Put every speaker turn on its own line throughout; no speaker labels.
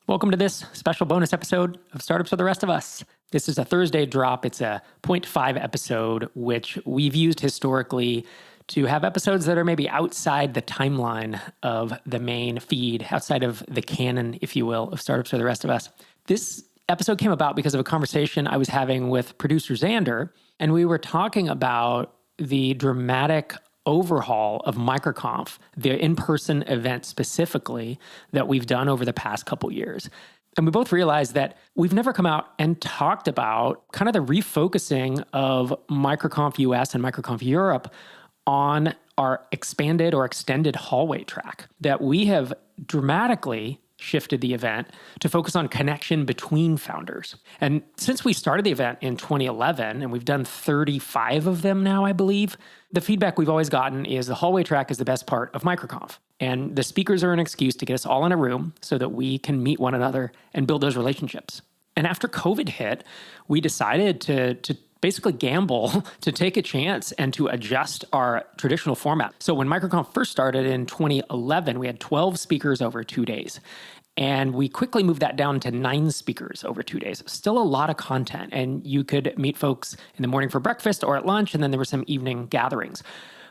Welcome to this special bonus episode of Startups for the Rest of Us. This is a Thursday drop. It's a 0.5 episode, which we've used historically to have episodes that are maybe outside the timeline of the main feed, outside of the canon, if you will, of Startups for the Rest of Us. This episode came about because of a conversation I was having with producer Xander, and we were talking about the dramatic overhaul of MicroConf, the in-person event specifically, that we've done over the past couple years. And we both realized that we've never come out and talked about kind of the refocusing of MicroConf US and MicroConf Europe on our expanded or extended hallway track, that we have dramatically shifted the event to focus on connection between founders. And since we started the event in 2011, and we've done 35 of them now, I believe, the feedback we've always gotten is the hallway track is the best part of MicroConf. And the speakers are an excuse to get us all in a room so that we can meet one another and build those relationships. And after COVID hit, we decided to basically gamble, to take a chance and to adjust our traditional format. So when MicroConf first started in 2011, we had 12 speakers over 2 days. And we quickly moved that down to 9 speakers over 2 days. Still a lot of content. And you could meet folks in the morning for breakfast or at lunch, and then there were some evening gatherings.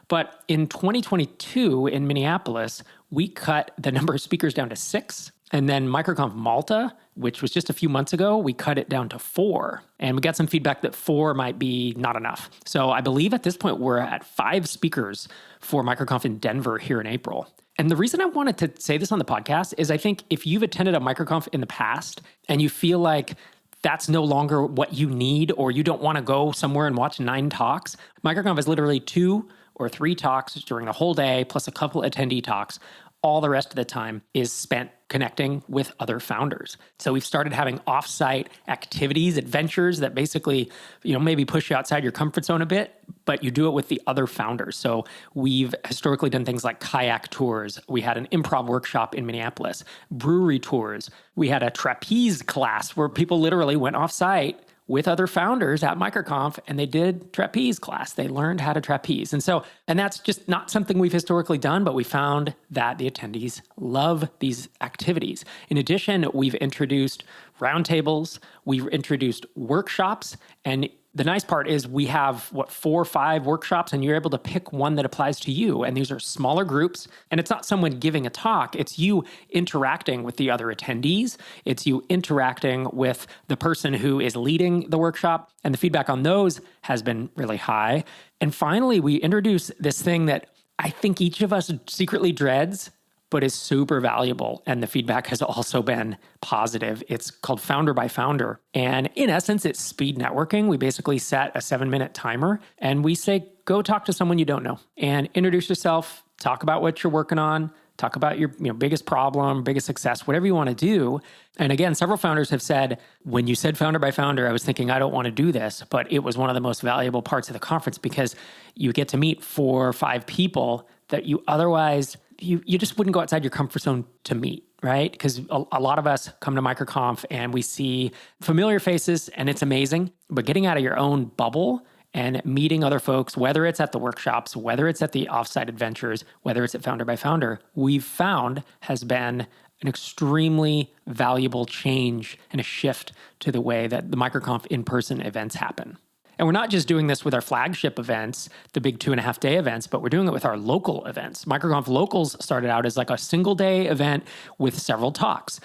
But in 2022 in Minneapolis, we cut the number of speakers down to 6. And then MicroConf Malta, which was just a few months ago, we cut it down to 4. And we got some feedback that 4 might be not enough. So I believe at this point we're at 5 speakers for MicroConf in Denver here in April. And the reason I wanted to say this on the podcast is I think if you've attended a MicroConf in the past and you feel like that's no longer what you need, or you don't want to go somewhere and watch 9 talks, MicroConf is literally 2 or 3 talks during the whole day, plus a couple attendee talks. All the rest of the time is spent connecting with other founders. So we've started having offsite activities, adventures that basically, maybe push you outside your comfort zone a bit, but you do it with the other founders. So we've historically done things like kayak tours. We had an improv workshop in Minneapolis, brewery tours. We had a trapeze class where people literally went offsite with other founders at MicroConf, and they did trapeze class. They learned how to trapeze. And that's just not something we've historically done, but we found that the attendees love these activities. In addition, we've introduced roundtables, we've introduced workshops, and the nice part is we have, 4 or 5 workshops, and you're able to pick one that applies to you. And these are smaller groups. And it's not someone giving a talk. It's you interacting with the other attendees. It's you interacting with the person who is leading the workshop. And the feedback on those has been really high. And finally, we introduce this thing that I think each of us secretly dreads, but is super valuable. And the feedback has also been positive. It's called Founder by Founder. And in essence, it's speed networking. We basically set a 7-minute timer and we say, go talk to someone you don't know and introduce yourself, talk about what you're working on, talk about your biggest problem, biggest success, whatever you want to do. And again, several founders have said, when you said Founder by Founder, I was thinking, I don't want to do this, but it was one of the most valuable parts of the conference because you get to meet 4 or 5 people that you otherwise you just wouldn't go outside your comfort zone to meet, right? Because a lot of us come to MicroConf and we see familiar faces and it's amazing, but getting out of your own bubble and meeting other folks, whether it's at the workshops, whether it's at the offsite adventures, whether it's at Founder by Founder, we've found has been an extremely valuable change and a shift to the way that the MicroConf in-person events happen. And we're not just doing this with our flagship events, the big 2.5-day events, but we're doing it with our local events. MicroConf Locals started out as like a single-day event with several talks.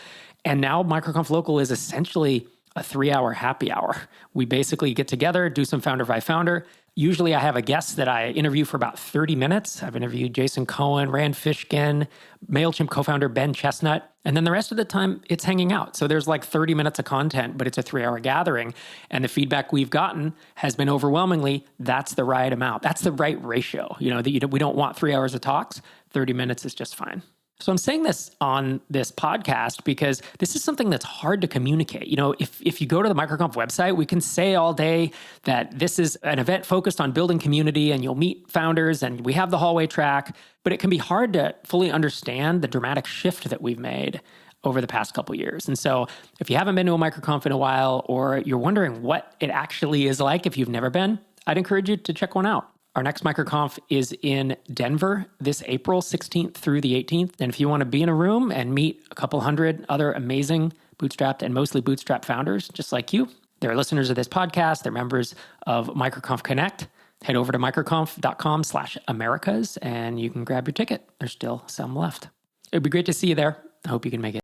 And now MicroConf Local is essentially a 3-hour happy hour. We basically get together, do some Founder by Founder. Usually I have a guest that I interview for about 30 minutes. I've interviewed Jason Cohen, Rand Fishkin, MailChimp co-founder Ben Chestnut, and then the rest of the time it's hanging out. So there's like 30 minutes of content, but it's a 3-hour gathering. And the feedback we've gotten has been overwhelmingly, that's the right amount. That's the right ratio. We don't want 3 hours of talks. 30 minutes is just fine. So I'm saying this on this podcast because this is something that's hard to communicate. If you go to the MicroConf website, we can say all day that this is an event focused on building community and you'll meet founders and we have the hallway track, but it can be hard to fully understand the dramatic shift that we've made over the past couple of years. And so if you haven't been to a MicroConf in a while, or you're wondering what it actually is like if you've never been, I'd encourage you to check one out. Our next MicroConf is in Denver this April 16th through the 18th. And if you want to be in a room and meet a couple hundred other amazing bootstrapped and mostly bootstrapped founders just like you, they're listeners of this podcast, they're members of MicroConf Connect, head over to microconf.com/Americas and you can grab your ticket. There's still some left. It'd be great to see you there. I hope you can make it.